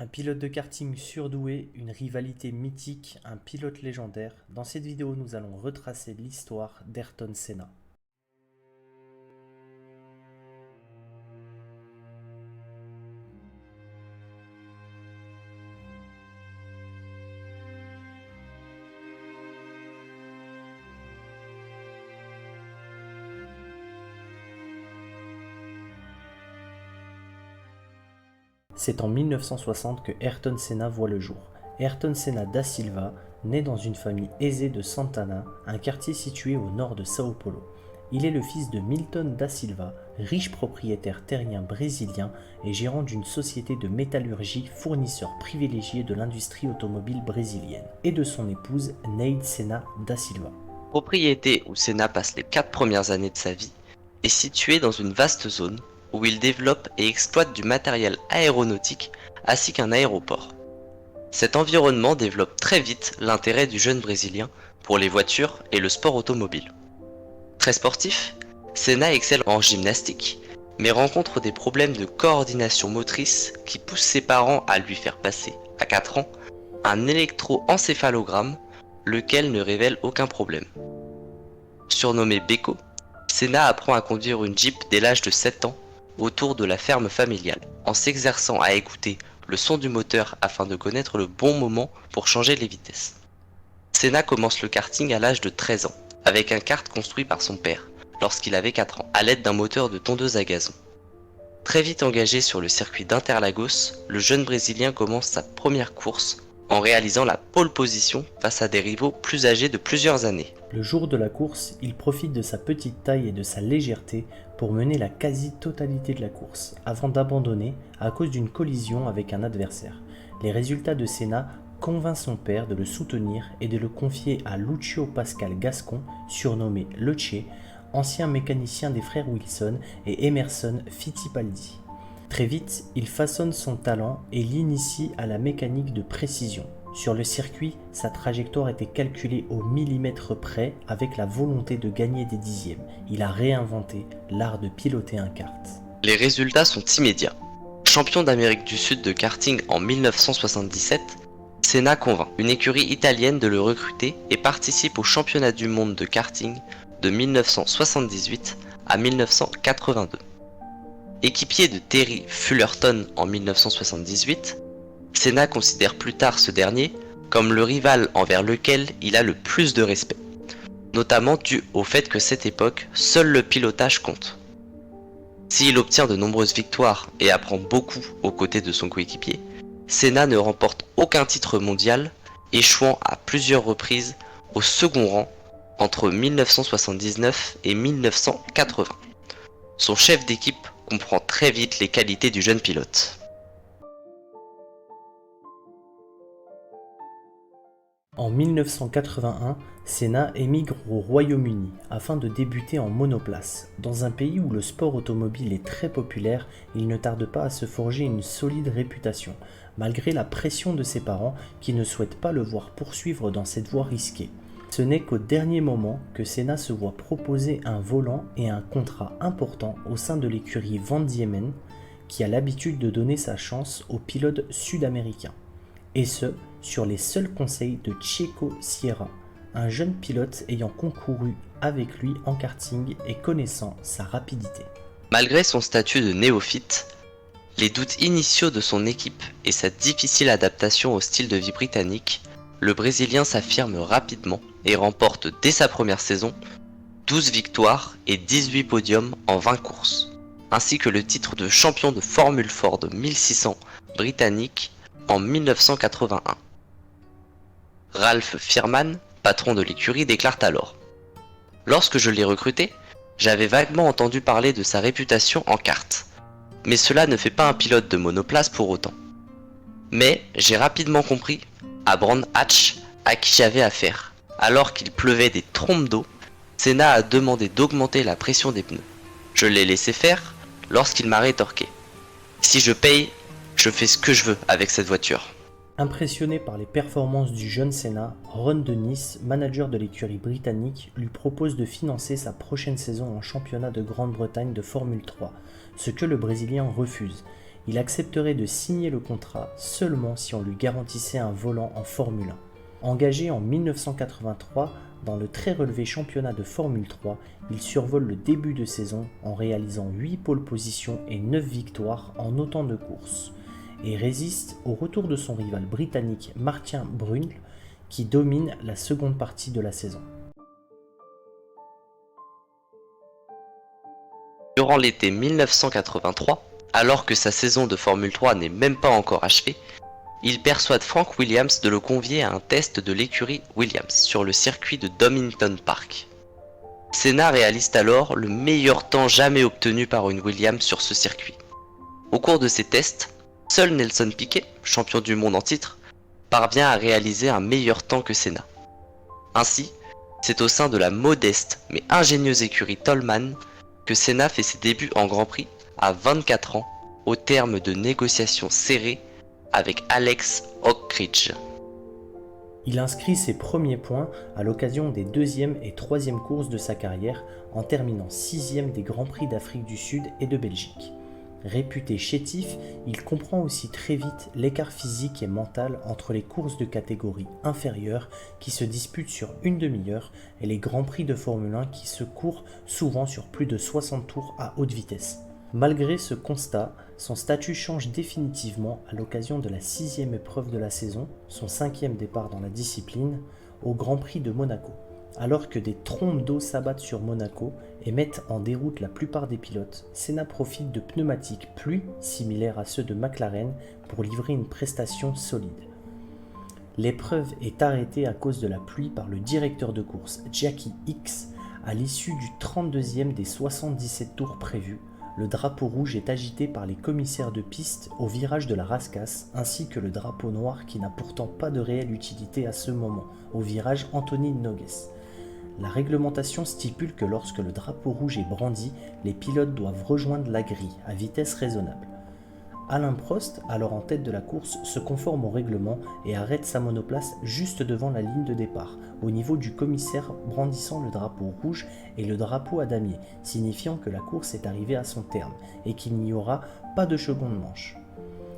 Un pilote de karting surdoué, une rivalité mythique, un pilote légendaire. Dans cette vidéo, nous allons retracer l'histoire d'Ayrton Senna. C'est en 1960 que Ayrton Senna voit le jour. Ayrton Senna da Silva naît dans une famille aisée de Santana, un quartier situé au nord de São Paulo. Il est le fils de Milton da Silva, riche propriétaire terrien brésilien et gérant d'une société de métallurgie fournisseur privilégié de l'industrie automobile brésilienne, et de son épouse Neide Senna da Silva. Propriété où Senna passe les 4 premières années de sa vie est située dans une vaste zone où il développe et exploite du matériel aéronautique ainsi qu'un aéroport. Cet environnement développe très vite l'intérêt du jeune Brésilien pour les voitures et le sport automobile. Très sportif, Senna excelle en gymnastique, mais rencontre des problèmes de coordination motrice qui poussent ses parents à lui faire passer, à 4 ans, un électroencéphalogramme, lequel ne révèle aucun problème. Surnommé Beko, Senna apprend à conduire une Jeep dès l'âge de 7 ans autour de la ferme familiale, en s'exerçant à écouter le son du moteur afin de connaître le bon moment pour changer les vitesses. Senna commence le karting à l'âge de 13 ans, avec un kart construit par son père, lorsqu'il avait 4 ans, à l'aide d'un moteur de tondeuse à gazon. Très vite engagé sur le circuit d'Interlagos, le jeune Brésilien commence sa première course en réalisant la pole position face à des rivaux plus âgés de plusieurs années. Le jour de la course, il profite de sa petite taille et de sa légèreté pour mener la quasi-totalité de la course, avant d'abandonner à cause d'une collision avec un adversaire. Les résultats de Senna convainc son père de le soutenir et de le confier à Lucio Pascal Gascon, surnommé Lecce, ancien mécanicien des frères Wilson et Emerson Fittipaldi. Très vite, il façonne son talent et l'initie à la mécanique de précision. Sur le circuit, sa trajectoire était calculée au millimètre près avec la volonté de gagner des dixièmes. Il a réinventé l'art de piloter un kart. Les résultats sont immédiats. Champion d'Amérique du Sud de karting en 1977, Senna convainc une écurie italienne de le recruter et participe au championnat du monde de karting de 1978 à 1982. Équipier de Terry Fullerton en 1978, Senna considère plus tard ce dernier comme le rival envers lequel il a le plus de respect, notamment dû au fait que cette époque, seul le pilotage compte. S'il obtient de nombreuses victoires et apprend beaucoup aux côtés de son coéquipier, Senna ne remporte aucun titre mondial, échouant à plusieurs reprises au second rang entre 1979 et 1980. Son chef d'équipe comprend très vite les qualités du jeune pilote. En 1981, Senna émigre au Royaume-Uni afin de débuter en monoplace. Dans un pays où le sport automobile est très populaire, il ne tarde pas à se forger une solide réputation, malgré la pression de ses parents qui ne souhaitent pas le voir poursuivre dans cette voie risquée. Ce n'est qu'au dernier moment que Senna se voit proposer un volant et un contrat important au sein de l'écurie Van Diemen, qui a l'habitude de donner sa chance aux pilotes sud-américains. Et ce, sur les seuls conseils de Checo Sierra, un jeune pilote ayant concouru avec lui en karting et connaissant sa rapidité. Malgré son statut de néophyte, les doutes initiaux de son équipe et sa difficile adaptation au style de vie britannique, le Brésilien s'affirme rapidement et remporte dès sa première saison 12 victoires et 18 podiums en 20 courses, ainsi que le titre de champion de Formule Ford 1600 britannique en 1981. Ralph Firman, patron de l'écurie, déclare alors: « Lorsque je l'ai recruté, j'avais vaguement entendu parler de sa réputation en kart, mais cela ne fait pas un pilote de monoplace pour autant. Mais j'ai rapidement compris, à Brand Hatch, à qui j'avais affaire. Alors qu'il pleuvait des trompes d'eau, Senna a demandé d'augmenter la pression des pneus. Je l'ai laissé faire lorsqu'il m'a rétorqué: « Si je paye, je fais ce que je veux avec cette voiture. » Impressionné par les performances du jeune Senna, Ron Dennis, manager de l'écurie britannique, lui propose de financer sa prochaine saison en championnat de Grande-Bretagne de Formule 3, ce que le Brésilien refuse. Il accepterait de signer le contrat seulement si on lui garantissait un volant en Formule 1. Engagé en 1983 dans le très relevé championnat de Formule 3, il survole le début de saison en réalisant 8 pole positions et 9 victoires en autant de courses, et résiste au retour de son rival britannique Martin Brundle qui domine la seconde partie de la saison. Durant l'été 1983, alors que sa saison de Formule 3 n'est même pas encore achevée, il persuade Frank Williams de le convier à un test de l'écurie Williams sur le circuit de Donington Park. Senna réalise alors le meilleur temps jamais obtenu par une Williams sur ce circuit. Au cours de ces tests, seul Nelson Piquet, champion du monde en titre, parvient à réaliser un meilleur temps que Senna. Ainsi, c'est au sein de la modeste mais ingénieuse écurie Toleman que Senna fait ses débuts en Grand Prix à 24 ans au terme de négociations serrées avec Alex Oakridge. Il inscrit ses premiers points à l'occasion des deuxième et troisième courses de sa carrière en terminant 6e des Grands Prix d'Afrique du Sud et de Belgique. Réputé chétif, il comprend aussi très vite l'écart physique et mental entre les courses de catégorie inférieure qui se disputent sur une demi-heure et les Grands Prix de Formule 1 qui se courent souvent sur plus de 60 tours à haute vitesse. Malgré ce constat, son statut change définitivement à l'occasion de la 6e épreuve de la saison, son 5e départ dans la discipline, au Grand Prix de Monaco. Alors que des trombes d'eau s'abattent sur Monaco et mettent en déroute la plupart des pilotes, Senna profite de pneumatiques pluie similaires à ceux de McLaren pour livrer une prestation solide. L'épreuve est arrêtée à cause de la pluie par le directeur de course Jackie Hicks à l'issue du 32e des 77 tours prévus. Le drapeau rouge est agité par les commissaires de piste au virage de la Rascasse, ainsi que le drapeau noir qui n'a pourtant pas de réelle utilité à ce moment, au virage Anthony Nogues. La réglementation stipule que lorsque le drapeau rouge est brandi, les pilotes doivent rejoindre la grille à vitesse raisonnable. Alain Prost, alors en tête de la course, se conforme au règlement et arrête sa monoplace juste devant la ligne de départ, au niveau du commissaire brandissant le drapeau rouge et le drapeau à damier, signifiant que la course est arrivée à son terme et qu'il n'y aura pas de seconde manche.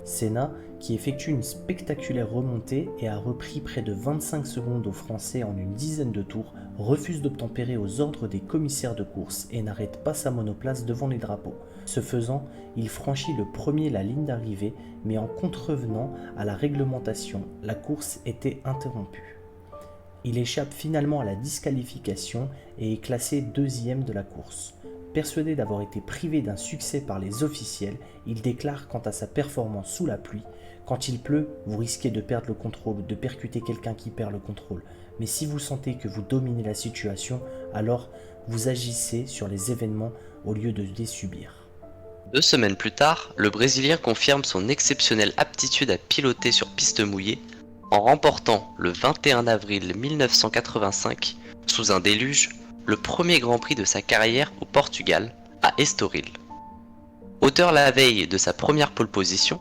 Senna, qui effectue une spectaculaire remontée et a repris près de 25 secondes aux Français en une dizaine de tours, refuse d'obtempérer aux ordres des commissaires de course et n'arrête pas sa monoplace devant les drapeaux. Ce faisant, il franchit le premier la ligne d'arrivée, mais en contrevenant à la réglementation, la course était interrompue. Il échappe finalement à la disqualification et est classé deuxième de la course. Persuadé d'avoir été privé d'un succès par les officiels, il déclare quant à sa performance sous la pluie: « Quand il pleut, vous risquez de perdre le contrôle, de percuter quelqu'un qui perd le contrôle. Mais si vous sentez que vous dominez la situation, alors vous agissez sur les événements au lieu de les subir. » 2 semaines plus tard, le Brésilien confirme son exceptionnelle aptitude à piloter sur piste mouillée en remportant le 21 avril 1985, sous un déluge, le premier Grand Prix de sa carrière au Portugal, à Estoril. Auteur la veille de sa première pole position,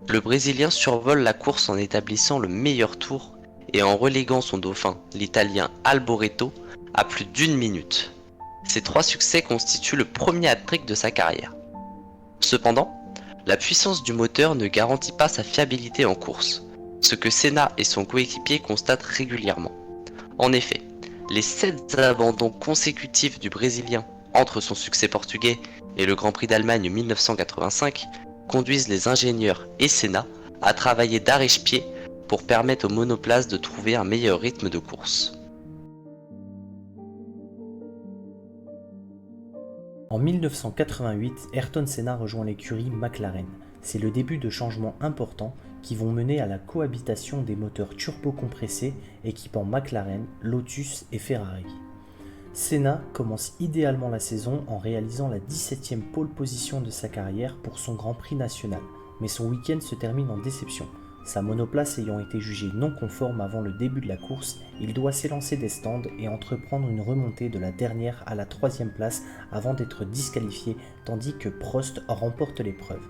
le Brésilien survole la course en établissant le meilleur tour et en reléguant son dauphin, l'Italien Alboreto, à plus d'1 minute. Ces 3 succès constituent le premier hat-trick de sa carrière. Cependant, la puissance du moteur ne garantit pas sa fiabilité en course, ce que Senna et son coéquipier constatent régulièrement. En effet, les 7 abandons consécutifs du Brésilien entre son succès portugais et le Grand Prix d'Allemagne 1985 conduisent les ingénieurs et Senna à travailler d'arrache-pied pour permettre aux monoplaces de trouver un meilleur rythme de course. En 1988, Ayrton Senna rejoint l'écurie McLaren. C'est le début de changements importants qui vont mener à la cohabitation des moteurs turbocompressés équipant McLaren, Lotus et Ferrari. Senna commence idéalement la saison en réalisant la 17e pole position de sa carrière pour son Grand Prix national, mais son week-end se termine en déception. Sa monoplace ayant été jugée non conforme avant le début de la course, il doit s'élancer des stands et entreprendre une remontée de la dernière à la 3e place avant d'être disqualifié, tandis que Prost remporte l'épreuve.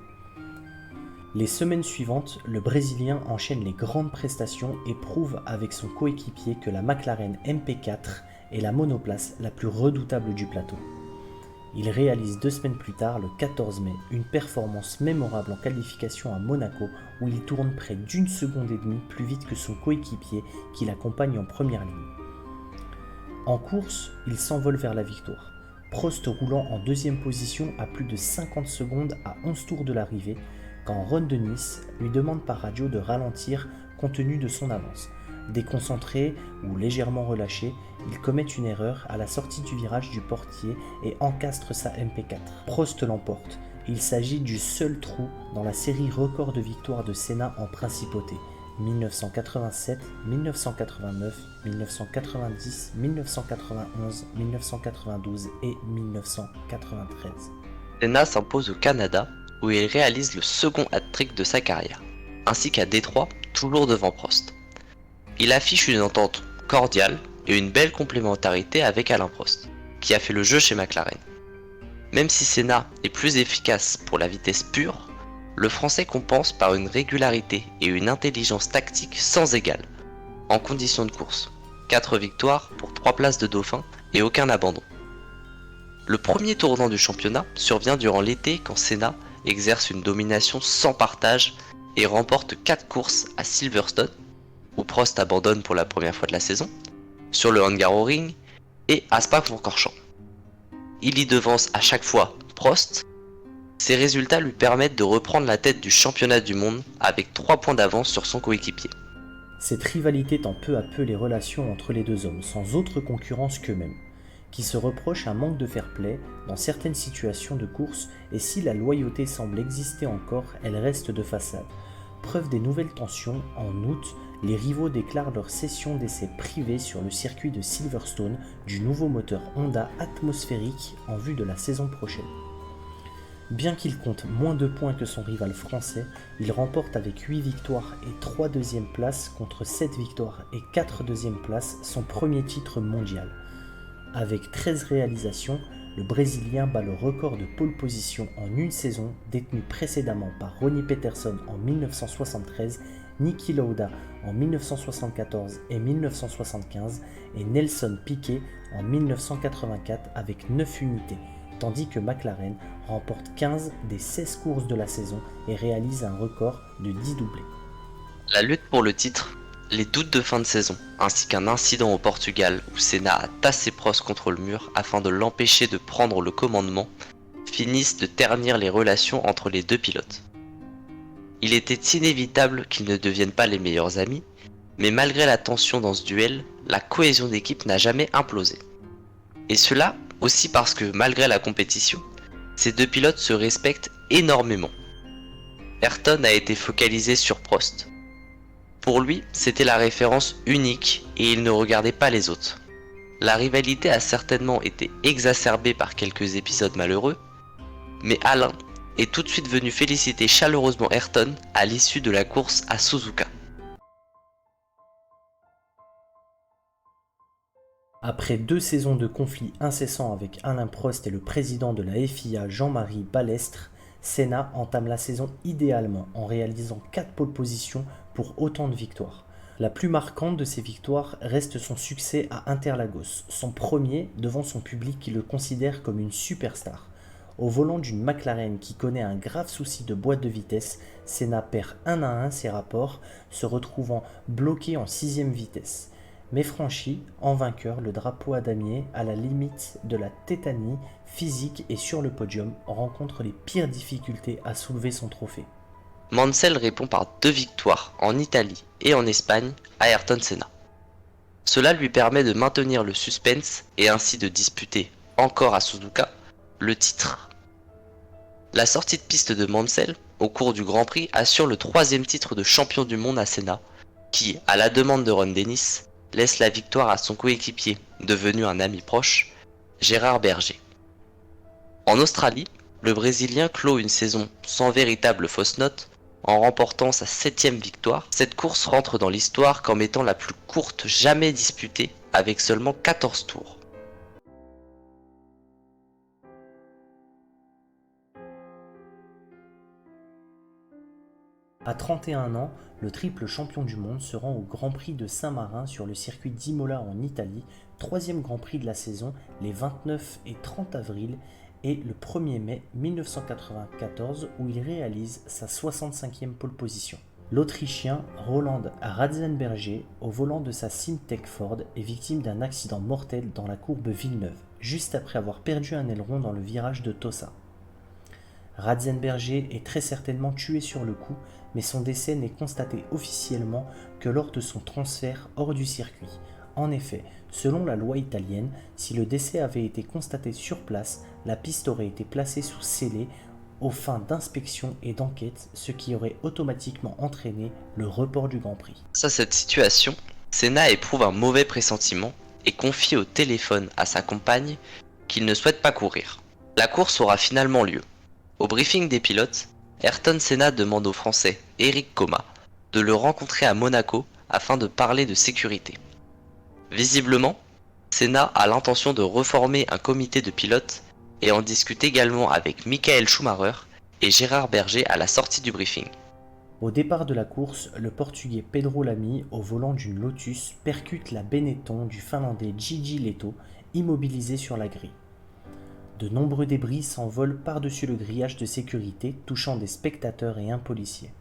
Les semaines suivantes, le Brésilien enchaîne les grandes prestations et prouve avec son coéquipier que la McLaren MP4 est la monoplace la plus redoutable du plateau. Il réalise 2 semaines plus tard, le 14 mai, une performance mémorable en qualification à Monaco où il tourne près d'1,5 seconde plus vite que son coéquipier qui l'accompagne en première ligne. En course, il s'envole vers la victoire. Prost roulant en deuxième position à plus de 50 secondes à 11 tours de l'arrivée, quand Ron Dennis lui demande par radio de ralentir compte tenu de son avance. Déconcentré ou légèrement relâché, il commet une erreur à la sortie du virage du portier et encastre sa MP4. Prost l'emporte. Il s'agit du seul trou dans la série record de victoires de Senna en principauté. 1987, 1989, 1990, 1991, 1992 et 1993. Senna s'impose au Canada où il réalise le second hat-trick de sa carrière, ainsi qu'à Détroit, toujours devant Prost. Il affiche une entente cordiale et une belle complémentarité avec Alain Prost, qui a fait le jeu chez McLaren. Même si Senna est plus efficace pour la vitesse pure, le Français compense par une régularité et une intelligence tactique sans égale, en conditions de course. 4 victoires pour 3 places de dauphin et aucun abandon. Le premier tournant du championnat survient durant l'été quand Senna exerce une domination sans partage et remporte 4 courses à Silverstone, où Prost abandonne pour la première fois de la saison, sur le Hungaroring et à Spa-Francorchamps. Il y devance à chaque fois Prost. Ces résultats lui permettent de reprendre la tête du championnat du monde avec 3 points d'avance sur son coéquipier. Cette rivalité tend peu à peu les relations entre les deux hommes, sans autre concurrence qu'eux-mêmes, qui se reprochent un manque de fair-play dans certaines situations de course, et si la loyauté semble exister encore, elle reste de façade. Preuve des nouvelles tensions, en août, les rivaux déclarent leur session d'essai privée sur le circuit de Silverstone du nouveau moteur Honda atmosphérique en vue de la saison prochaine. Bien qu'il compte moins de points que son rival français, il remporte avec 8 victoires et 3 deuxièmes places contre 7 victoires et 4 deuxièmes places son premier titre mondial. Avec 13 réalisations, le Brésilien bat le record de pole position en une saison détenu précédemment par Ronnie Peterson en 1973, Niki Lauda en 1974 et 1975 et Nelson Piquet en 1984 avec 9 unités, tandis que McLaren remporte 15 des 16 courses de la saison et réalise un record de 10 doublés. La lutte pour le titre, les doutes de fin de saison, ainsi qu'un incident au Portugal où Senna a tassé Prost contre le mur afin de l'empêcher de prendre le commandement, finissent de ternir les relations entre les deux pilotes. Il était inévitable qu'ils ne deviennent pas les meilleurs amis, mais malgré la tension dans ce duel, la cohésion d'équipe n'a jamais implosé. Et cela aussi parce que, malgré la compétition, ces deux pilotes se respectent énormément. Ayrton a été focalisé sur Prost. Pour lui, c'était la référence unique et il ne regardait pas les autres. La rivalité a certainement été exacerbée par quelques épisodes malheureux, mais Alain est tout de suite venu féliciter chaleureusement Ayrton à l'issue de la course à Suzuka. Après 2 saisons de conflits incessants avec Alain Prost et le président de la FIA Jean-Marie Balestre, Senna entame la saison idéalement en réalisant 4 pole positions pour autant de victoires. La plus marquante de ces victoires reste son succès à Interlagos, son premier devant son public qui le considère comme une superstar. Au volant d'une McLaren qui connaît un grave souci de boîte de vitesse, Senna perd 1 à 1 ses rapports, se retrouvant bloqué en 6ème vitesse. Mais franchit, en vainqueur, le drapeau à damier à la limite de la tétanie physique et sur le podium rencontre les pires difficultés à soulever son trophée. Mansell répond par 2 victoires en Italie et en Espagne à Ayrton Senna. Cela lui permet de maintenir le suspense et ainsi de disputer, encore à Suzuka, le titre. La sortie de piste de Mansell au cours du Grand Prix assure le 3e titre de champion du monde à Senna, qui, à la demande de Ron Dennis, laisse la victoire à son coéquipier, devenu un ami proche, Gérard Berger. En Australie, le Brésilien clôt une saison sans véritable fausse note en remportant sa 7ème victoire. Cette course rentre dans l'histoire comme étant la plus courte jamais disputée, avec seulement 14 tours. À 31 ans, le triple champion du monde se rend au Grand Prix de Saint-Marin sur le circuit d'Imola en Italie, 3e Grand Prix de la saison, les 29 et 30 avril, et le 1er mai 1994 où il réalise sa 65e pole position. L'Autrichien Roland Ratzenberger, au volant de sa Syntec Ford, est victime d'un accident mortel dans la courbe Villeneuve, juste après avoir perdu un aileron dans le virage de Tossa. Ratzenberger est très certainement tué sur le coup, mais son décès n'est constaté officiellement que lors de son transfert hors du circuit. En effet, selon la loi italienne, si le décès avait été constaté sur place, la piste aurait été placée sous scellé aux fins d'inspection et d'enquête, ce qui aurait automatiquement entraîné le report du Grand Prix. Face à cette situation, Senna éprouve un mauvais pressentiment et confie au téléphone à sa compagne qu'il ne souhaite pas courir. La course aura finalement lieu. Au briefing des pilotes, Ayrton Senna demande au Français Eric Coma de le rencontrer à Monaco afin de parler de sécurité. Visiblement, Senna a l'intention de reformer un comité de pilotes et en discute également avec Michael Schumacher et Gérard Berger à la sortie du briefing. Au départ de la course, le Portugais Pedro Lamy, au volant d'une Lotus, percute la Benetton du Finlandais Gigi Leto, immobilisé sur la grille. De nombreux débris s'envolent par-dessus le grillage de sécurité, touchant des spectateurs et un policier.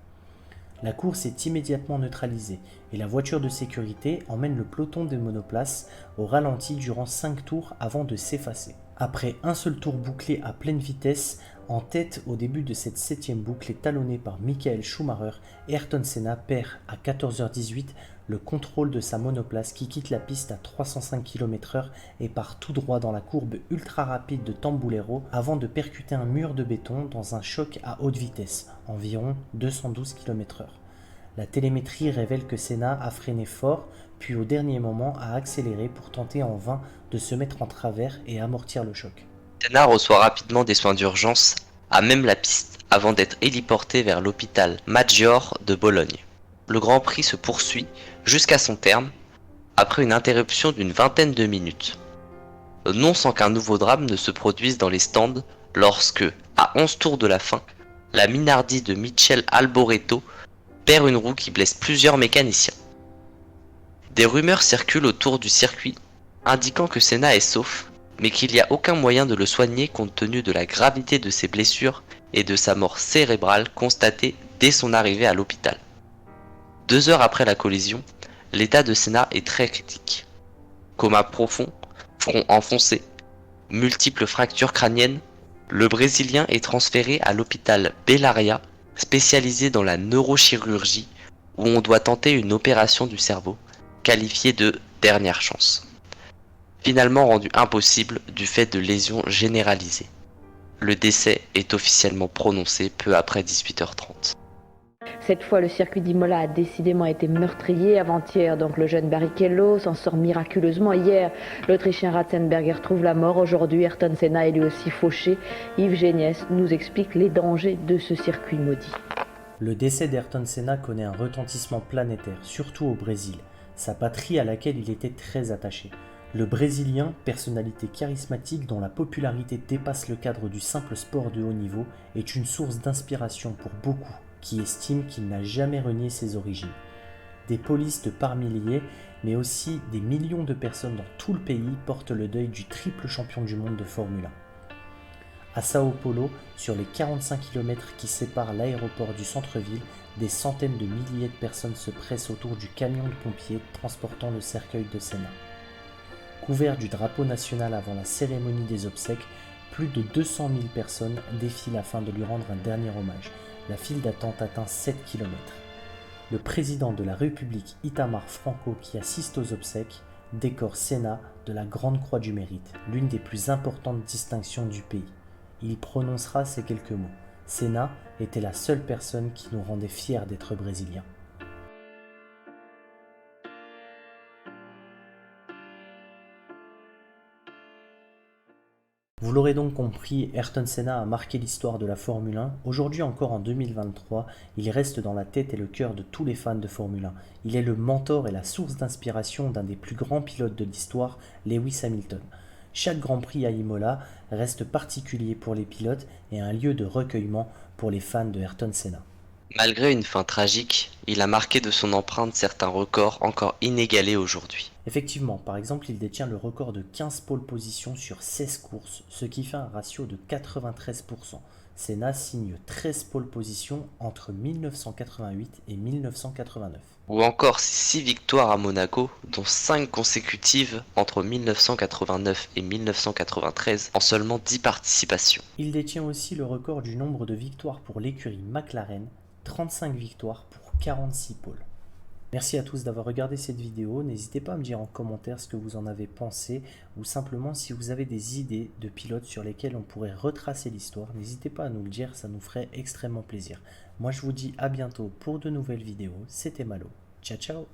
La course est immédiatement neutralisée et la voiture de sécurité emmène le peloton des monoplaces au ralenti durant 5 tours avant de s'effacer. Après un seul tour bouclé à pleine vitesse, en tête au début de cette 7e boucle et talonné par Michael Schumacher, Ayrton Senna perd à 14h18 le contrôle de sa monoplace qui quitte la piste à 305 km/h et part tout droit dans la courbe ultra rapide de Tambulero avant de percuter un mur de béton dans un choc à haute vitesse, environ 212 km/h. La télémétrie révèle que Senna a freiné fort, puis au dernier moment a accéléré pour tenter en vain de se mettre en travers et amortir le choc. Senna reçoit rapidement des soins d'urgence à même la piste avant d'être héliporté vers l'hôpital Maggiore de Bologne. Le Grand Prix se poursuit jusqu'à son terme après une interruption d'une vingtaine de minutes. Non sans qu'un nouveau drame ne se produise dans les stands lorsque, à 11 tours de la fin, la Minardi de Michele Alboreto perd une roue qui blesse plusieurs mécaniciens. Des rumeurs circulent autour du circuit indiquant que Senna est sauf, mais qu'il n'y a aucun moyen de le soigner compte tenu de la gravité de ses blessures et de sa mort cérébrale constatée dès son arrivée à l'hôpital. 2 heures après la collision, l'état de Senna est très critique. Coma profond, front enfoncé, multiples fractures crâniennes, le Brésilien est transféré à l'hôpital Bellaria, spécialisé dans la neurochirurgie, où on doit tenter une opération du cerveau, qualifiée de dernière chance. Finalement rendu impossible du fait de lésions généralisées. Le décès est officiellement prononcé peu après 18h30. Cette fois, le circuit d'Imola a décidément été meurtrier. Avant-hier, donc le jeune Barrichello s'en sort miraculeusement. Hier, l'Autrichien Ratzenberger trouve la mort. Aujourd'hui, Ayrton Senna est lui aussi fauché. Yves Géniès nous explique les dangers de ce circuit maudit. Le décès d'Ayrton Senna connaît un retentissement planétaire, surtout au Brésil, sa patrie à laquelle il était très attaché. Le Brésilien, personnalité charismatique dont la popularité dépasse le cadre du simple sport de haut niveau, est une source d'inspiration pour beaucoup qui estiment qu'il n'a jamais renié ses origines. Des polistes par milliers, mais aussi des millions de personnes dans tout le pays portent le deuil du triple champion du monde de Formule 1. À Sao Paulo, sur les 45 km qui séparent l'aéroport du centre-ville, des centaines de milliers de personnes se pressent autour du camion de pompiers transportant le cercueil de Senna. Couvert du drapeau national avant la cérémonie des obsèques, plus de 200 000 personnes défilent afin de lui rendre un dernier hommage. La file d'attente atteint 7 km. Le président de la République Itamar Franco, qui assiste aux obsèques, décore Senna de la Grande Croix du Mérite, l'une des plus importantes distinctions du pays. Il prononcera ces quelques mots. Senna était la seule personne qui nous rendait fiers d'être brésiliens. Vous l'aurez donc compris, Ayrton Senna a marqué l'histoire de la Formule 1. Aujourd'hui encore en 2023, il reste dans la tête et le cœur de tous les fans de Formule 1. Il est le mentor et la source d'inspiration d'un des plus grands pilotes de l'histoire, Lewis Hamilton. Chaque Grand Prix à Imola reste particulier pour les pilotes et un lieu de recueillement pour les fans de Ayrton Senna. Malgré une fin tragique, il a marqué de son empreinte certains records encore inégalés aujourd'hui. Effectivement, par exemple, il détient le record de 15 pole positions sur 16 courses, ce qui fait un ratio de 93%. Senna signe 13 pole positions entre 1988 et 1989. Ou encore ses 6 victoires à Monaco, dont 5 consécutives entre 1989 et 1993 en seulement 10 participations. Il détient aussi le record du nombre de victoires pour l'écurie McLaren, 35 victoires pour 46 pôles. Merci à tous d'avoir regardé cette vidéo, n'hésitez pas à me dire en commentaire ce que vous en avez pensé ou simplement si vous avez des idées de pilotes sur lesquels on pourrait retracer l'histoire, n'hésitez pas à nous le dire, ça nous ferait extrêmement plaisir. Moi je vous dis à bientôt pour de nouvelles vidéos, c'était Malo, ciao ciao.